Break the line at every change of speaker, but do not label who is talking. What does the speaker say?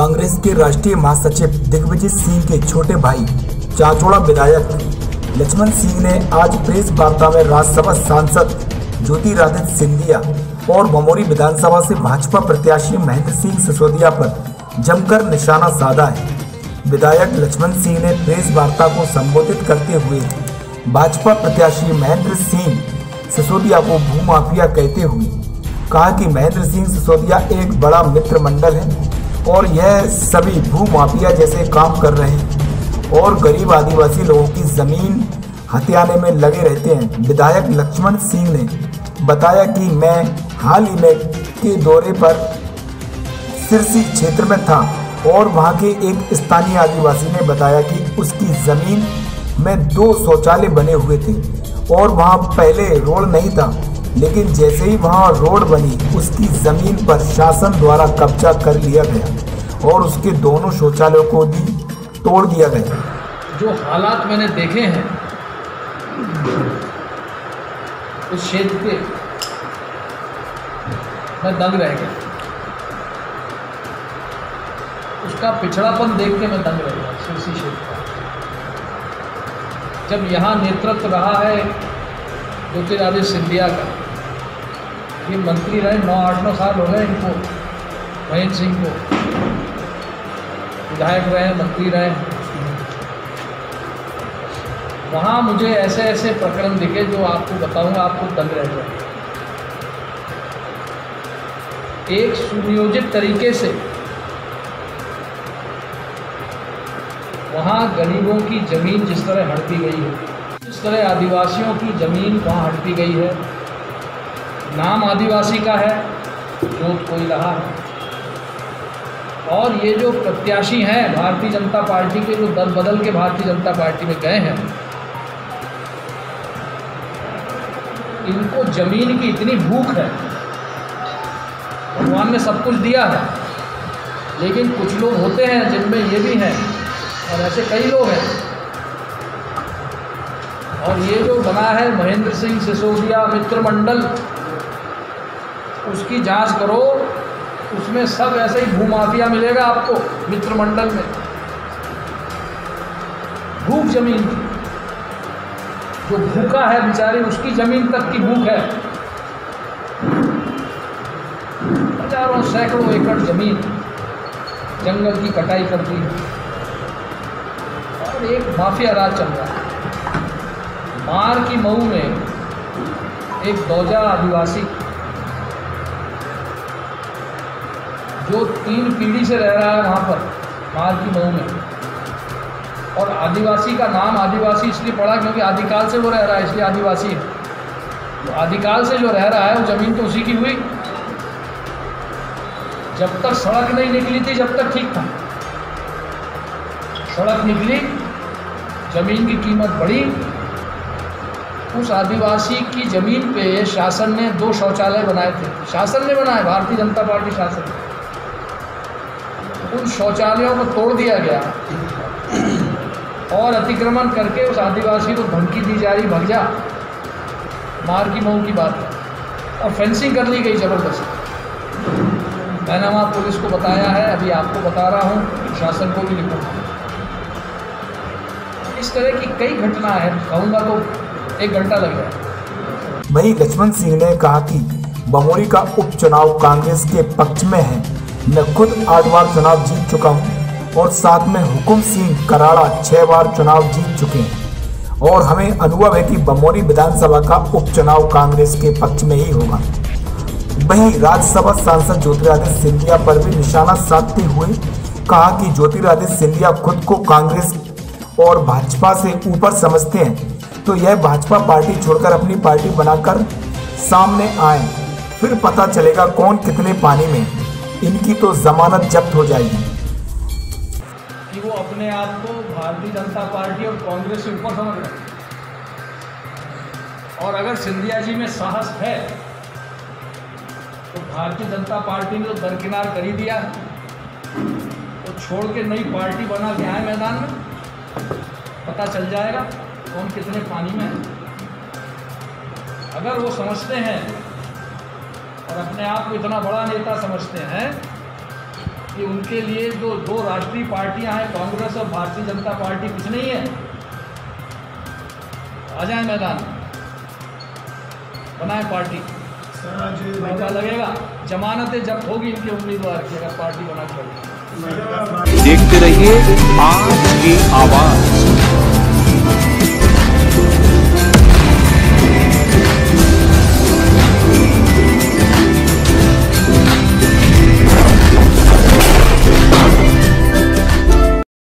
कांग्रेस के राष्ट्रीय महासचिव दिग्विजय सिंह के छोटे भाई चांचौड़ा विधायक लक्ष्मण सिंह ने आज प्रेस वार्ता में राज्यसभा सांसद ज्योतिरादित्य सिंधिया और भमोरी विधानसभा से भाजपा प्रत्याशी महेंद्र सिंह सिसोदिया पर जमकर निशाना साधा है। विधायक लक्ष्मण सिंह ने प्रेस वार्ता को संबोधित करते हुए भाजपा प्रत्याशी महेंद्र सिंह सिसोदिया को भूमाफिया कहते हुए कहा कि महेंद्र सिंह सिसोदिया एक बड़ा मित्र मंडल है और यह सभी भूमाफिया जैसे काम कर रहे हैं और गरीब आदिवासी लोगों की जमीन हथियाने में लगे रहते हैं। विधायक लक्ष्मण सिंह ने बताया कि मैं हाल ही में के दौरे पर सिरसी क्षेत्र में था और वहां के एक स्थानीय आदिवासी ने बताया कि उसकी जमीन में 2 शौचालय बने हुए थे और वहां पहले रोड नहीं था, लेकिन जैसे ही वहां रोड बनी उसकी जमीन पर शासन द्वारा कब्जा कर लिया गया और उसके दोनों शौचालयों को भी तोड़ दिया गया।
जो हालात मैंने देखे हैं उस क्षेत्र के, मैं दंग रह गया। उसका पिछड़ापन देख के मैं दंग रह गया। सिरसी क्षेत्र का जब यहाँ नेतृत्व रहा है ज्योतिरादित्य सिंधिया का, ये मंत्री रहे 8-9 साल हो गए इनको, महेंद्र सिंह को, विधायक रहे, मंत्री रहे। वहाँ मुझे ऐसे ऐसे प्रकरण दिखे जो आपको बताऊंगा, आपको दंग रह जाए। एक सुनियोजित तरीके से वहाँ गरीबों की ज़मीन जिस तरह हड़पी गई है, जिस तरह आदिवासियों की ज़मीन वहाँ हड़पी गई है, नाम आदिवासी का है, जोत कोई रहा है। और ये जो प्रत्याशी हैं भारतीय जनता पार्टी के, जो दल बदल के भारतीय जनता पार्टी में गए हैं, इनको ज़मीन की इतनी भूख है। भगवान ने सब कुछ दिया है, लेकिन कुछ लोग होते हैं जिनमें ये भी हैं, और ऐसे कई लोग हैं। और ये जो बना है महेंद्र सिंह सिसोदिया मित्र मंडल, उसकी जांच करो, उसमें सब ऐसे ही भूमाफिया मिलेगा आपको। मित्र मंडल में भूख जमीन की, जो भूखा है बेचारी, उसकी जमीन तक की भूख है। हजारों सैकड़ों एकड़ जमीन जंगल की कटाई कर दी और एक माफिया राज चल रहा है। मार की मऊ में एक दौजा आदिवासी जो 3 पीढ़ी से रह रहा है वहाँ पर मार की मऊ में, और आदिवासी का नाम आदिवासी इसलिए पड़ा क्योंकि आदिकाल से वो रह रहा है, इसलिए आदिवासी है। तो आदिकाल से जो रह रहा है वो ज़मीन तो उसी की हुई। जब तक सड़क नहीं निकली थी जब तक ठीक था, सड़क निकली, ज़मीन की कीमत बढ़ी। उस आदिवासी की ज़मीन पे शासन ने 2 शौचालय बनाए थे, शासन ने बनाए, भारतीय जनता पार्टी शासन। उन शौचालयों को तोड़ दिया गया और अतिक्रमण करके उस आदिवासी को धमकी दी जा रही, भग जा। मार की मऊ की बात है। और फेंसिंग कर ली गई ज़बरदस्त। मैंने वहाँ पुलिस को बताया है, अभी आपको बता रहा हूँ, शासन को भी लिखूँगा। इस तरह की कई घटना है, कहूँगा तो 1 घंटा लग जाए।
वहीं लक्ष्मण सिंह ने कहा कि भमोरी का उपचुनाव कांग्रेस के पक्ष में है। मैं खुद 8 बार चुनाव जीत चुका हूं और साथ में हुकुम सिंह कराड़ा 6 बार चुनाव जीत चुके हैं और हमें अनुभव है कि भमोरी विधानसभा का उपचुनाव कांग्रेस के पक्ष में ही होगा। वहीं राज्यसभा सांसद ज्योतिरादित्य सिंधिया पर भी निशाना साधते हुए कहा कि ज्योतिरादित्य सिंधिया खुद को कांग्रेस और भाजपा से ऊपर समझते हैं, तो यह भाजपा पार्टी छोड़कर अपनी पार्टी बनाकर सामने आए, फिर पता चलेगा कौन कितने पानी में। इनकी तो जमानत जब्त हो जाएगी।
कि वो अपने आप को भारतीय जनता पार्टी और कांग्रेस से ऊपर समझ रहे हैं। और अगर सिंधिया जी में साहस है तो भारतीय जनता पार्टी ने तो दरकिनार कर ही दिया, तो छोड़ के नई पार्टी बना के आए मैदान में, पता चल जाएगा कौन कितने पानी में है। अगर वो समझते हैं और अपने आप को इतना बड़ा नेता समझते हैं कि उनके लिए जो दो राष्ट्रीय पार्टियां हैं, कांग्रेस और भारतीय जनता पार्टी, कुछ नहीं है। आ जाए मैदान, बनाए पार्टी। मौका लगेगा, जमानतें जब्त होगी इनके उम्मीदवार की अगर पार्टी बना कर।
देखते रहिए आज की आवाज।